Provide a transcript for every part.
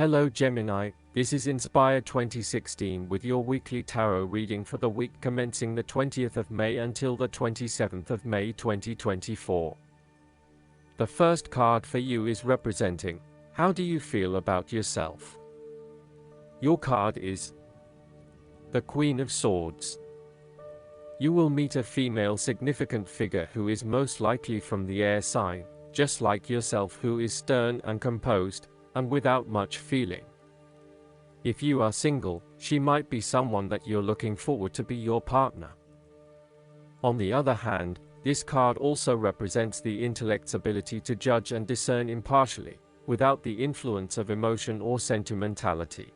Hello Gemini, this is Inspire 2016 with your weekly tarot reading for the week commencing the 20th of May until the 27th of May 2024. The first card for you is representing, how do you feel about yourself? Your card is the Queen of Swords. You will meet a female significant figure who is most likely from the air sign, just like yourself, who is stern and composed, and without much feeling. If you are single, she might be someone that you're looking forward to be your partner. On the other hand, this card also represents the intellect's ability to judge and discern impartially, without the influence of emotion or sentimentality.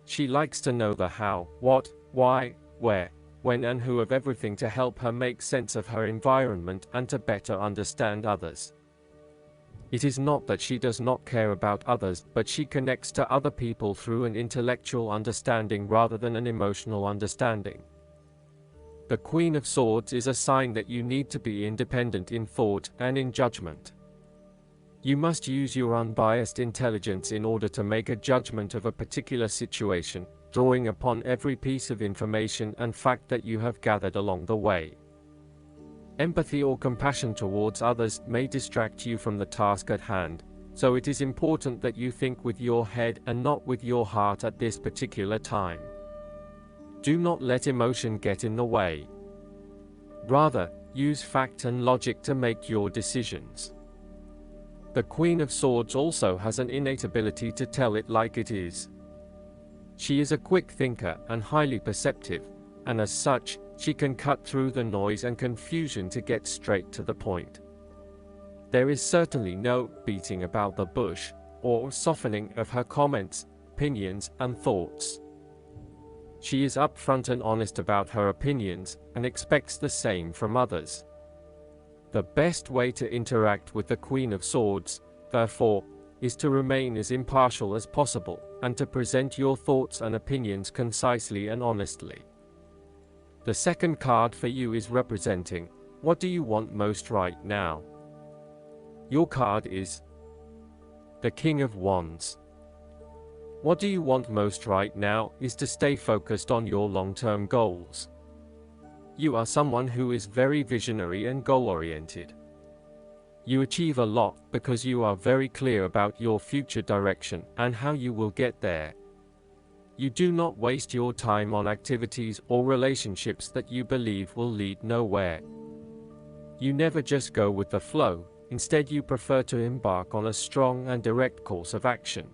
She likes to know the how, what, why, where, when and who of everything to help her make sense of her environment and to better understand others. It is not that she does not care about others, but she connects to other people through an intellectual understanding rather than an emotional understanding. The Queen of Swords is a sign that you need to be independent in thought and in judgment. You must use your unbiased intelligence in order to make a judgment of a particular situation, drawing upon every piece of information and fact that you have gathered along the way. Empathy or compassion towards others may distract you from the task at hand, so it is important that you think with your head and not with your heart at this particular time. Do not let emotion get in the way. Rather, use fact and logic to make your decisions. The Queen of Swords also has an innate ability to tell it like it is. She is a quick thinker and highly perceptive, and as such, she can cut through the noise and confusion to get straight to the point. There is certainly no beating about the bush, or softening of her comments, opinions, and thoughts. She is upfront and honest about her opinions, and expects the same from others. The best way to interact with the Queen of Swords, therefore, is to remain as impartial as possible, and to present your thoughts and opinions concisely and honestly. The second card for you is representing, what do you want most right now? Your card is the King of Wands. What do you want most right now is to stay focused on your long-term goals. You are someone who is very visionary and goal-oriented. You achieve a lot because you are very clear about your future direction and how you will get there. You do not waste your time on activities or relationships that you believe will lead nowhere. You never just go with the flow, instead you prefer to embark on a strong and direct course of action.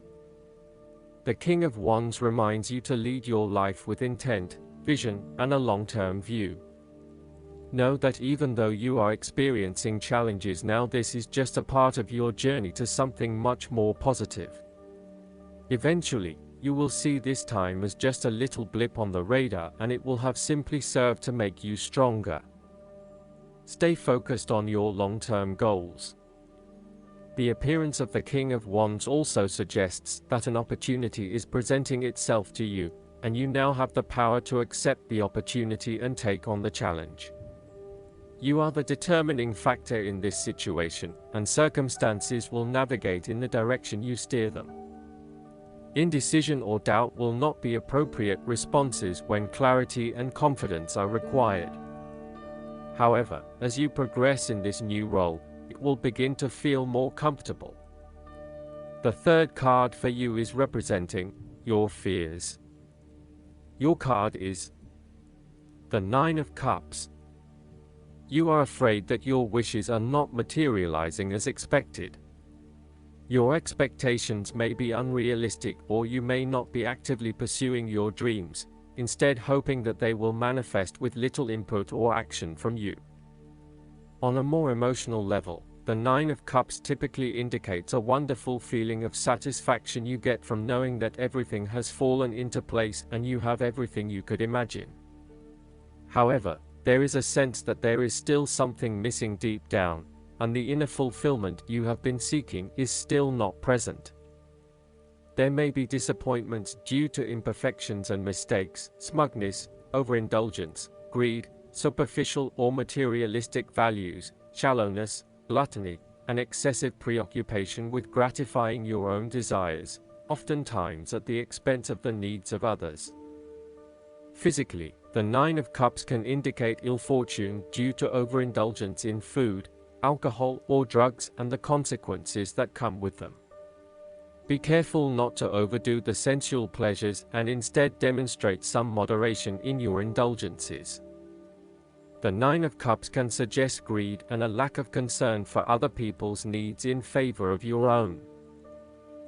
The King of Wands reminds you to lead your life with intent, vision, and a long-term view. Know that even though you are experiencing challenges now, this is just a part of your journey to something much more positive. Eventually, you will see this time as just a little blip on the radar, and it will have simply served to make you stronger. Stay focused on your long-term goals. The appearance of the King of Wands also suggests that an opportunity is presenting itself to you, and you now have the power to accept the opportunity and take on the challenge. You are the determining factor in this situation, and circumstances will navigate in the direction you steer them. Indecision or doubt will not be appropriate responses when clarity and confidence are required. However, as you progress in this new role, it will begin to feel more comfortable. The third card for you is representing your fears. Your card is the Nine of Cups. You are afraid that your wishes are not materializing as expected. Your expectations may be unrealistic, or you may not be actively pursuing your dreams, instead hoping that they will manifest with little input or action from you. On a more emotional level, the Nine of Cups typically indicates a wonderful feeling of satisfaction you get from knowing that everything has fallen into place and you have everything you could imagine. However, there is a sense that there is still something missing deep down, and the inner fulfillment you have been seeking is still not present. There may be disappointments due to imperfections and mistakes, smugness, overindulgence, greed, superficial or materialistic values, shallowness, gluttony, and excessive preoccupation with gratifying your own desires, oftentimes at the expense of the needs of others. Physically, the Nine of Cups can indicate ill fortune due to overindulgence in food, alcohol, or drugs and the consequences that come with them. Be careful not to overdo the sensual pleasures and instead demonstrate some moderation in your indulgences. The Nine of Cups can suggest greed and a lack of concern for other people's needs in favor of your own.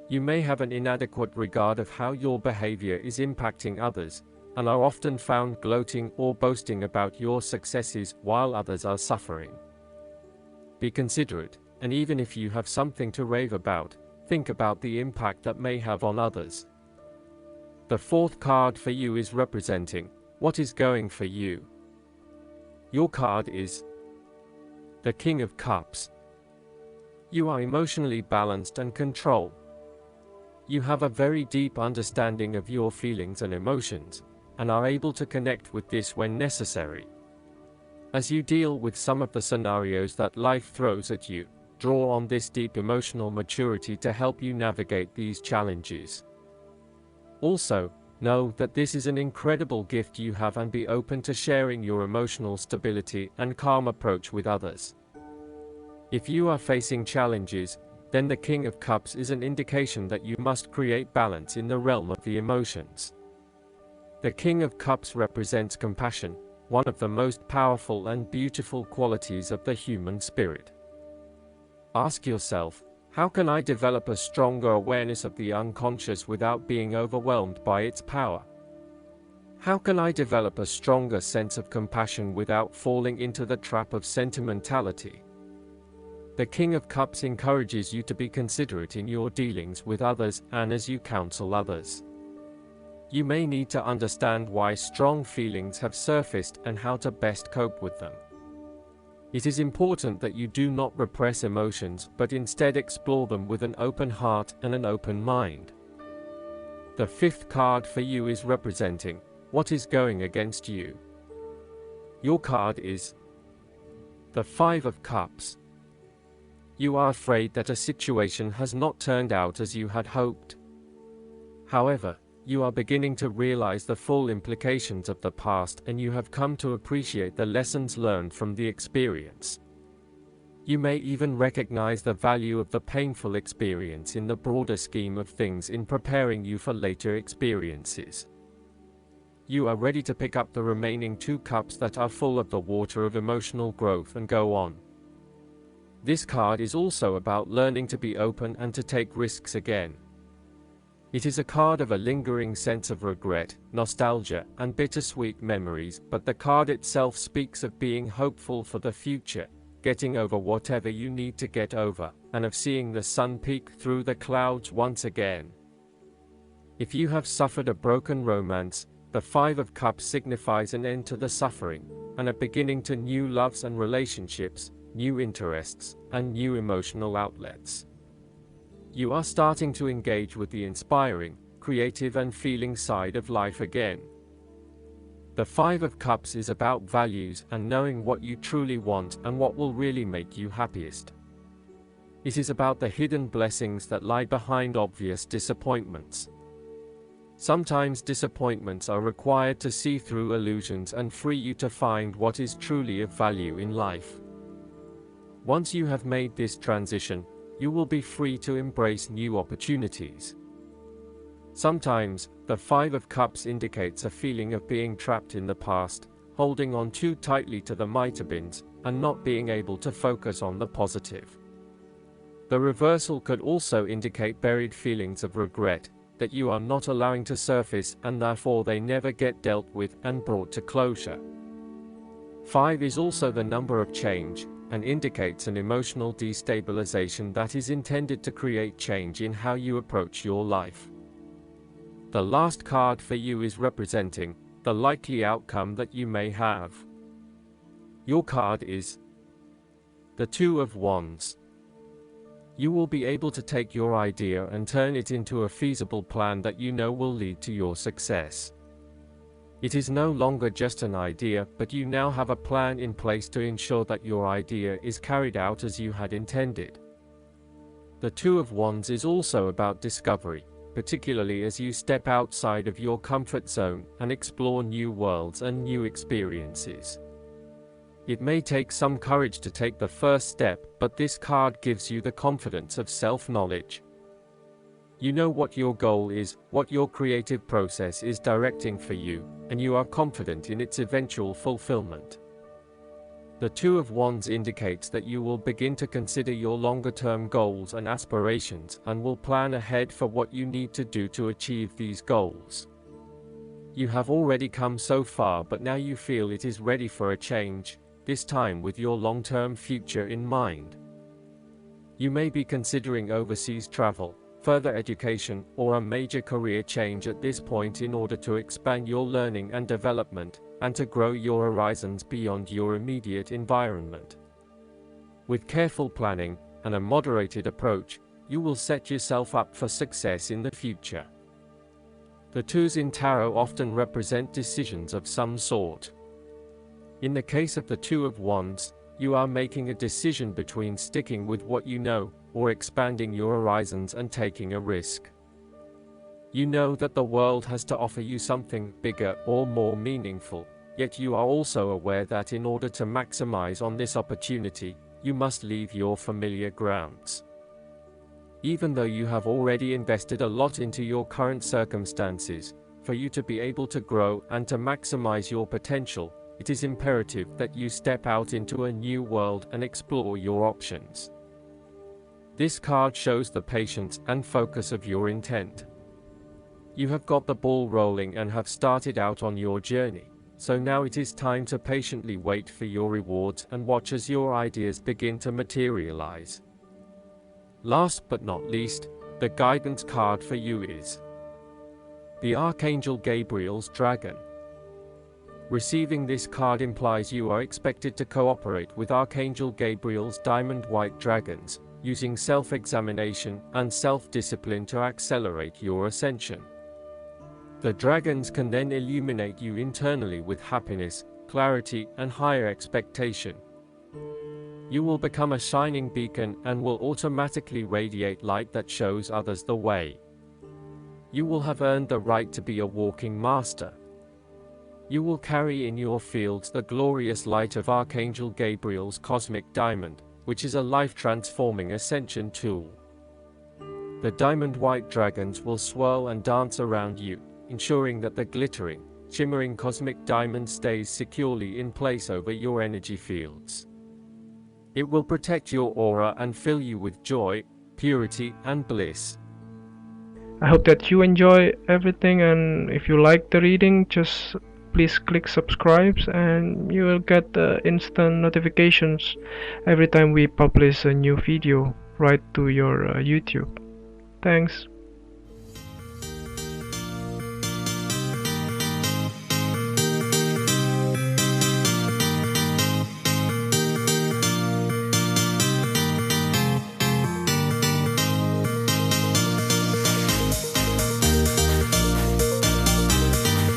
You may have an inadequate regard of how your behavior is impacting others, and are often found gloating or boasting about your successes while others are suffering. Be considerate, and even if you have something to rave about, think about the impact that may have on others. The fourth card for you is representing what is going for you. Your card is the King of Cups. You are emotionally balanced and control. You have a very deep understanding of your feelings and emotions, and are able to connect with this when necessary. As you deal with some of the scenarios that life throws at you, draw on this deep emotional maturity to help you navigate these challenges. Also, know that this is an incredible gift you have, and be open to sharing your emotional stability and calm approach with others. If you are facing challenges, then the King of Cups is an indication that you must create balance in the realm of the emotions. The King of Cups represents compassion, one of the most powerful and beautiful qualities of the human spirit. Ask yourself, how can I develop a stronger awareness of the unconscious without being overwhelmed by its power? How can I develop a stronger sense of compassion without falling into the trap of sentimentality? The King of Cups encourages you to be considerate in your dealings with others and as you counsel others. You may need to understand why strong feelings have surfaced and how to best cope with them. It is important that you do not repress emotions, but instead explore them with an open heart and an open mind. The fifth card for you is representing what is going against you. Your card is the Five of Cups. You are afraid that a situation has not turned out as you had hoped. However, you are beginning to realize the full implications of the past, and you have come to appreciate the lessons learned from the experience. You may even recognize the value of the painful experience in the broader scheme of things in preparing you for later experiences. You are ready to pick up the remaining two cups that are full of the water of emotional growth and go on. This card is also about learning to be open and to take risks again. It is a card of a lingering sense of regret, nostalgia, and bittersweet memories, but the card itself speaks of being hopeful for the future, getting over whatever you need to get over, and of seeing the sun peek through the clouds once again. If you have suffered a broken romance, the Five of Cups signifies an end to the suffering, and a beginning to new loves and relationships, new interests, and new emotional outlets. You are starting to engage with the inspiring, creative, and feeling side of life again. The Five of Cups is about values and knowing what you truly want and what will really make you happiest. It is about the hidden blessings that lie behind obvious disappointments. Sometimes disappointments are required to see through illusions and free you to find what is truly of value in life. Once you have made this transition, you will be free to embrace new opportunities. Sometimes, the Five of Cups indicates a feeling of being trapped in the past, holding on too tightly to the might-have-beens, and not being able to focus on the positive. The reversal could also indicate buried feelings of regret, that you are not allowing to surface, and therefore they never get dealt with and brought to closure. 5 is also the number of change, and indicates an emotional destabilization that is intended to create change in how you approach your life. The last card for you is representing the likely outcome that you may have. Your card is the Two of Wands. You will be able to take your idea and turn it into a feasible plan that you know will lead to your success. It is no longer just an idea, but you now have a plan in place to ensure that your idea is carried out as you had intended. The Two of Wands is also about discovery, particularly as you step outside of your comfort zone and explore new worlds and new experiences. It may take some courage to take the first step, but this card gives you the confidence of self-knowledge. You know what your goal is, what your creative process is directing for you, and you are confident in its eventual fulfillment. The Two of Wands indicates that you will begin to consider your longer-term goals and aspirations and will plan ahead for what you need to do to achieve these goals. You have already come so far, but now you feel it is ready for a change, this time with your long-term future in mind. You may be considering overseas travel, further education, or a major career change at this point in order to expand your learning and development, and to grow your horizons beyond your immediate environment. With careful planning and a moderated approach, you will set yourself up for success in the future. The twos in tarot often represent decisions of some sort. In the case of the Two of Wands, you are making a decision between sticking with what you know, or expanding your horizons and taking a risk. You know that the world has to offer you something bigger or more meaningful, yet you are also aware that in order to maximize on this opportunity, you must leave your familiar grounds. Even though you have already invested a lot into your current circumstances, for you to be able to grow and to maximize your potential, it is imperative that you step out into a new world and explore your options. This card shows the patience and focus of your intent. You have got the ball rolling and have started out on your journey, so now it is time to patiently wait for your rewards and watch as your ideas begin to materialize. Last but not least, the guidance card for you is the Archangel Gabriel's Dragon. Receiving this card implies you are expected to cooperate with Archangel Gabriel's diamond white dragons, using self-examination and self-discipline to accelerate your ascension. The dragons can then illuminate you internally with happiness, clarity, and higher expectation. You will become a shining beacon and will automatically radiate light that shows others the way. You will have earned the right to be a walking master. You will carry in your fields the glorious light of Archangel Gabriel's cosmic diamond, which is a life-transforming ascension tool. The diamond white dragons will swirl and dance around you, ensuring that the glittering, shimmering cosmic diamond stays securely in place over your energy fields. It will protect your aura and fill you with joy, purity, and bliss. I hope that you enjoy everything, and if you like the reading, just please click subscribe and you will get instant notifications every time we publish a new video right to your YouTube. Thanks.